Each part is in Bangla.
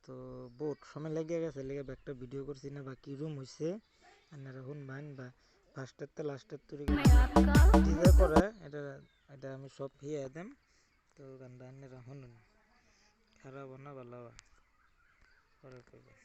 তো বহুত সময় লেগে গেছে, লেগে একটা ভিডিও করছি না বা কি রুম হয়েছে আপনারা শুনবেন বা ফার্স্টের তো লাস্টের তৈরি টিজার করে এটা এটা আমি সব হিয়ে দেম। তো গানটা আপনারা শুনুন, খারাপ না ভালো পরে কইবেন।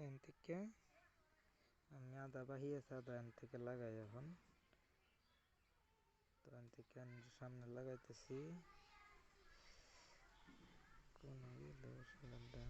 এখান থেকে আমি আদা বাহিয়েছি, আদা এখান থেকে লাগাই এখন। তো এখান থেকে সামনে লাগাইতেছি কোন সালাডটা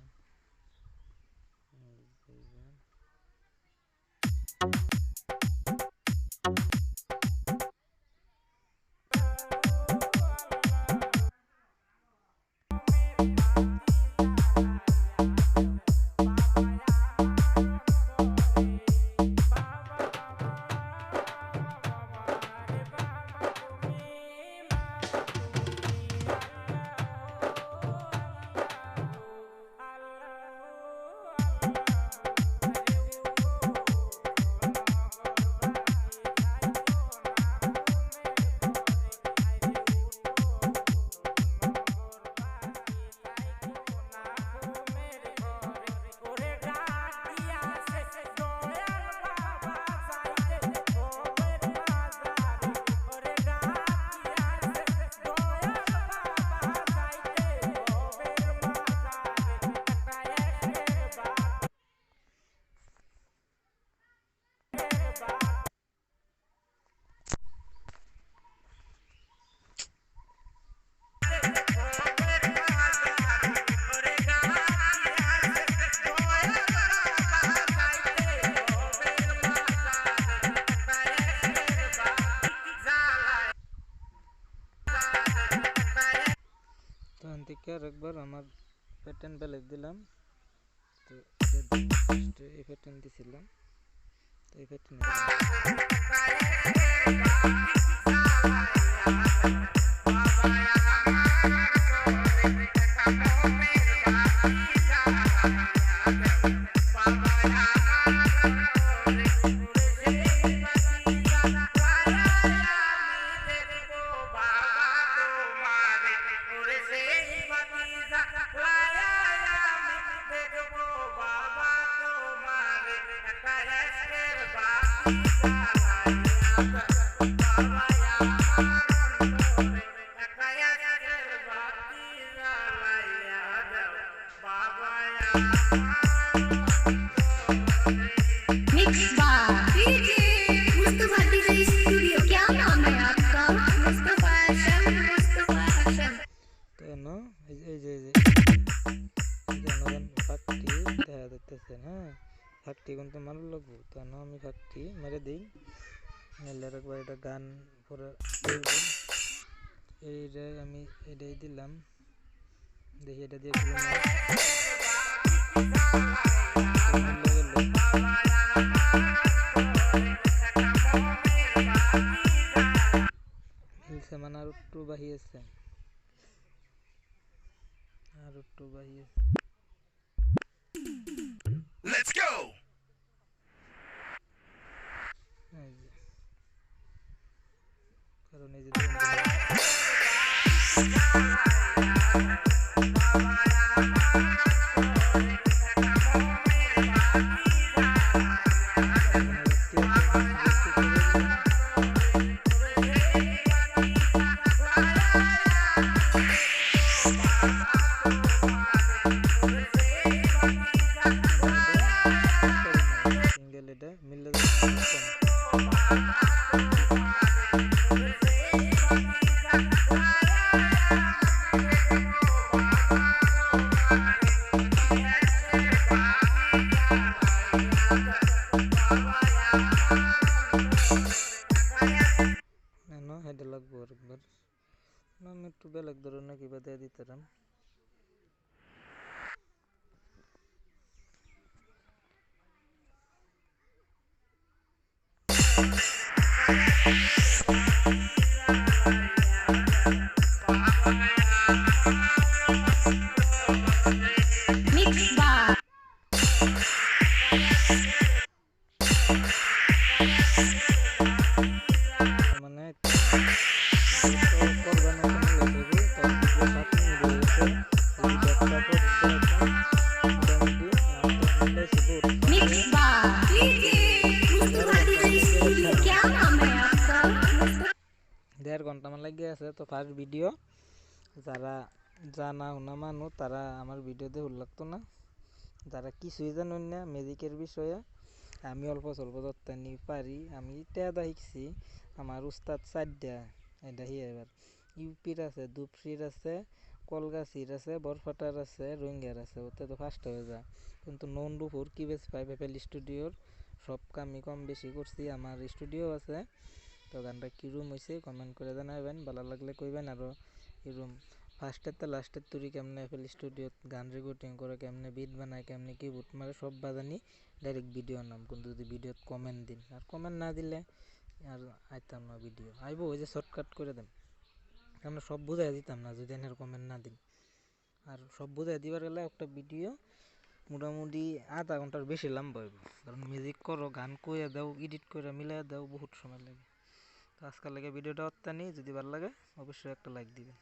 তখন থেকে আরেকবার আমার প্যাটার্ন বেলেগ দিলাম। তো এই প্যাটার্ন দিছিলাম, তো এই প্যাটার্ন Bye. কেন আমি ফাঁকটি মেরে দিই, মেলে একবার এটা গান পরে এইটাই আমি এটাই দিলাম, দেখি এটা দিয়ে মিলছে মানে আর একটু বাহিয়েছে, আর একটু বাহিয়েছে। Let's go. কারণ এই যে সিঙ্গেল এটা মিললে হেডে লাগবো আরেকবার, আমি একটু বেলেগ ধরনের কিবা দিয়ে দিতাম। মানে দেড় ঘন্টা আমার লাগে আছে। তো ফার্স্ট ভিডিও যারা জানা শোনা মানুষ তারা আমার ভিডিওতে ভুল লাগতো না, যারা কিছুই জানুন না ম্যাজিকের বিষয়ে, আমি অল্প স্বল্প যত্তানি পারি, আমি টেদা শিখছি। আমার উস্তাদ চারটা, এটা হি এবার ইউপির আছে, দুপসির আছে, কলগাছির আছে, বরফাটার আছে, রোহিঙ্গার আছে, ওতে তো ফার্স্ট হয়ে যায়। কিন্তু নন দুপুর কি বেশ পাই পেপেল স্টুডিওর সব কামই কম বেশি করছি। আমার স্টুডিও আছে, তো গানটা কীরকম হয়েছে কমেন্ট করে জানাবেন, ভালো লাগলে কইবেন। আরও এরকম ফার্স্টের তো লাস্টের তুরি কেমনে এফএল স্টুডিওত গান রেকর্ডিং করে, কেমনে বিট বানায়, কেমনে কিবোর্ড মারে, সব বাজানি ডাইরেক্ট ভিডিও নাম। কিন্তু যদি ভিডিওত কমেন্ট দিন, আর কমেন্ট না দিলে আর আইতাম না ভিডিও আইব, ওই যে শর্টকাট করে দেন। আমরা সব বুঝাই দিতাম না যদি এনার কমেন্ট না দিন। আর সব বুঝাই দিবার গেলে একটা ভিডিও মোটামুটি আধা ঘন্টার বেশি লম্বা হইব, কারণ মিউজিক করো, গান কইয়া দাও, এডিট করে মিলাই দাও, বহুত সময় লাগে। তো আজকাল লাগে ভিডিওটা অত্যানি, যদি ভালো লাগে অবশ্যই একটা লাইক দিবেন।